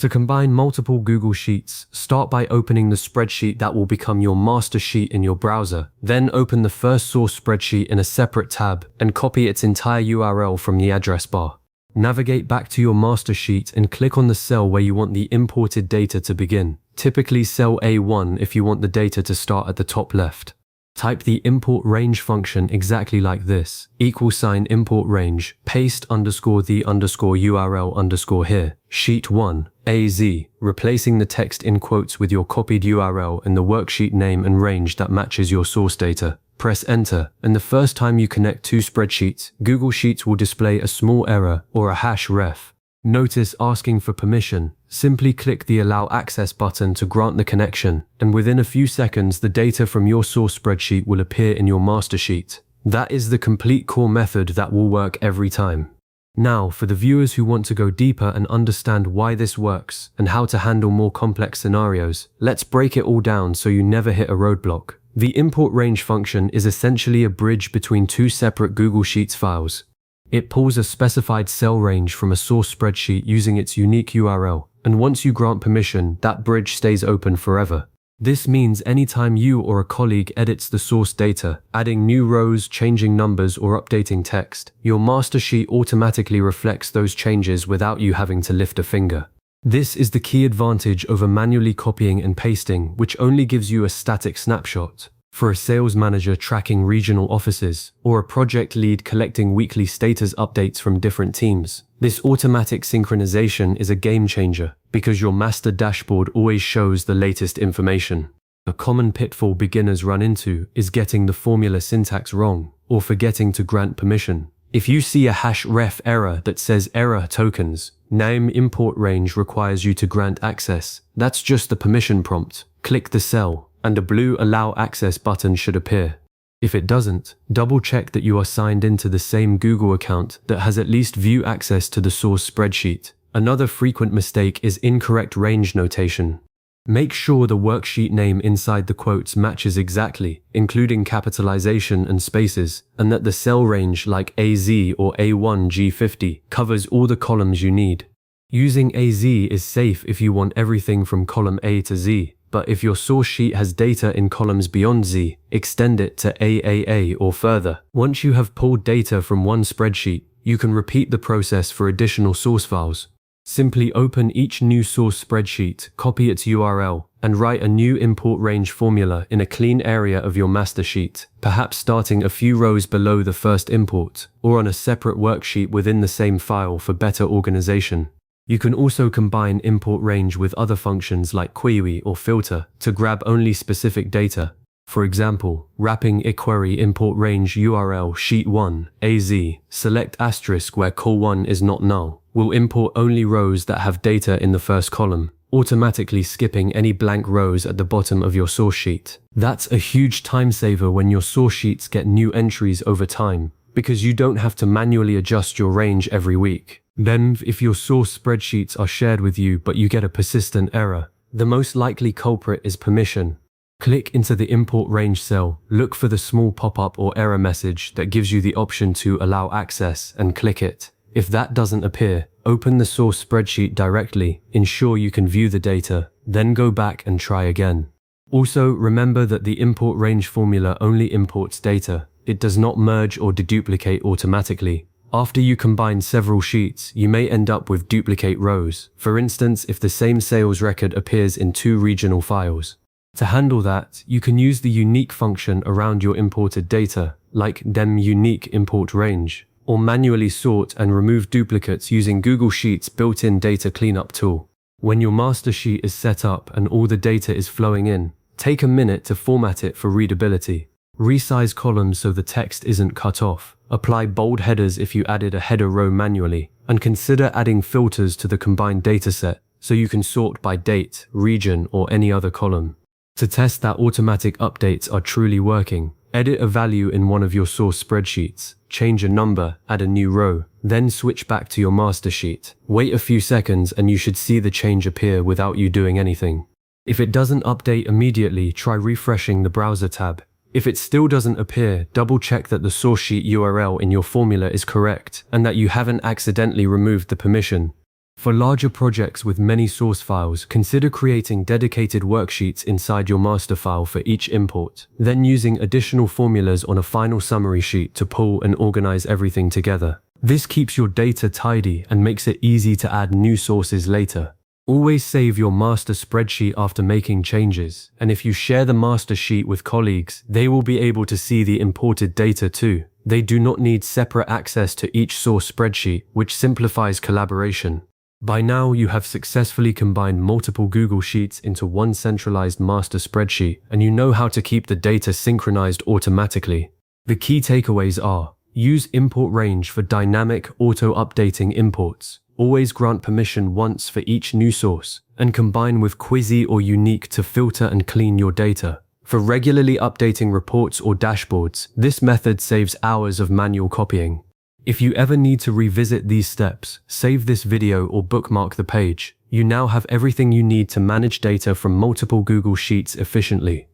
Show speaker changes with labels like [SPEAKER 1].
[SPEAKER 1] To combine multiple Google Sheets, start by opening the spreadsheet that will become your master sheet in your browser. Then open the first source spreadsheet in a separate tab and copy its entire URL from the address bar. Navigate back to your master sheet and click on the cell where you want the imported data to begin. Typically cell A1 if you want the data to start at the top left. Type the import range function exactly like this, =import range, paste _the URL here, sheet 1, AZ, replacing the text in quotes with your copied URL and the worksheet name and range that matches your source data. Press enter, and the first time you connect two spreadsheets, Google Sheets will display a small error or a hash ref. Notice asking for permission. Simply click the Allow Access button to grant the connection, and within a few seconds the data from your source spreadsheet will appear in your master sheet. That is the complete core method that will work every time. Now, for the viewers who want to go deeper and understand why this works and how to handle more complex scenarios, let's break it all down so you never hit a roadblock. The import range function is essentially a bridge between two separate Google Sheets files. It pulls a specified cell range from a source spreadsheet using its unique URL, and once you grant permission, that bridge stays open forever. This means anytime you or a colleague edits the source data, adding new rows, changing numbers, or updating text, your master sheet automatically reflects those changes without you having to lift a finger. This is the key advantage over manually copying and pasting, which only gives you a static snapshot. For a sales manager tracking regional offices, or a project lead collecting weekly status updates from different teams, this automatic synchronization is a game changer because your master dashboard always shows the latest information. A common pitfall beginners run into is getting the formula syntax wrong or forgetting to grant permission. If you see a hash ref error that says error tokens, name import range requires you to grant access. That's just the permission prompt. Click the cell, and a blue Allow Access button should appear. If it doesn't, double check that you are signed into the same Google account that has at least view access to the source spreadsheet. Another frequent mistake is incorrect range notation. Make sure the worksheet name inside the quotes matches exactly, including capitalization and spaces, and that the cell range like AZ or A1G50 covers all the columns you need. Using AZ is safe if you want everything from column A to Z. But if your source sheet has data in columns beyond Z, extend it to AAA or further. Once you have pulled data from one spreadsheet, you can repeat the process for additional source files. Simply open each new source spreadsheet, copy its URL, and write a new import range formula in a clean area of your master sheet, perhaps starting a few rows below the first import, or on a separate worksheet within the same file for better organization. You can also combine import range with other functions like query or filter to grab only specific data. For example, wrapping iQuery import range URL sheet 1, AZ, select asterisk where col1 is not null, will import only rows that have data in the first column, automatically skipping any blank rows at the bottom of your source sheet. That's a huge time saver when your source sheets get new entries over time, because you don't have to manually adjust your range every week. Then, if your source spreadsheets are shared with you but you get a persistent error, the most likely culprit is permission. Click into the import range cell, look for the small pop-up or error message that gives you the option to allow access and click it. If that doesn't appear, open the source spreadsheet directly, ensure you can view the data, then go back and try again. Also, remember that the import range formula only imports data. It does not merge or deduplicate automatically. After you combine several sheets, you may end up with duplicate rows. For instance, if the same sales record appears in two regional files. To handle that, you can use the unique function around your imported data, like dem unique import range, or manually sort and remove duplicates using Google Sheets' built-in data cleanup tool. When your master sheet is set up and all the data is flowing in, take a minute to format it for readability. Resize columns so the text isn't cut off. Apply bold headers if you added a header row manually, and consider adding filters to the combined dataset so you can sort by date, region, or any other column. To test that automatic updates are truly working, edit a value in one of your source spreadsheets, change a number, add a new row, then switch back to your master sheet. Wait a few seconds and you should see the change appear without you doing anything. If it doesn't update immediately, try refreshing the browser tab. If it still doesn't appear, double check that the source sheet URL in your formula is correct and that you haven't accidentally removed the permission. For larger projects with many source files, consider creating dedicated worksheets inside your master file for each import, then using additional formulas on a final summary sheet to pull and organize everything together. This keeps your data tidy and makes it easy to add new sources later. Always save your master spreadsheet after making changes, and if you share the master sheet with colleagues, they will be able to see the imported data too. They do not need separate access to each source spreadsheet, which simplifies collaboration. By now, you have successfully combined multiple Google Sheets into one centralized master spreadsheet, and you know how to keep the data synchronized automatically. The key takeaways are: use import range for dynamic, auto-updating imports. Always grant permission once for each new source, and combine with Quizzy or Unique to filter and clean your data. For regularly updating reports or dashboards, this method saves hours of manual copying. If you ever need to revisit these steps, save this video or bookmark the page. You now have everything you need to manage data from multiple Google Sheets efficiently.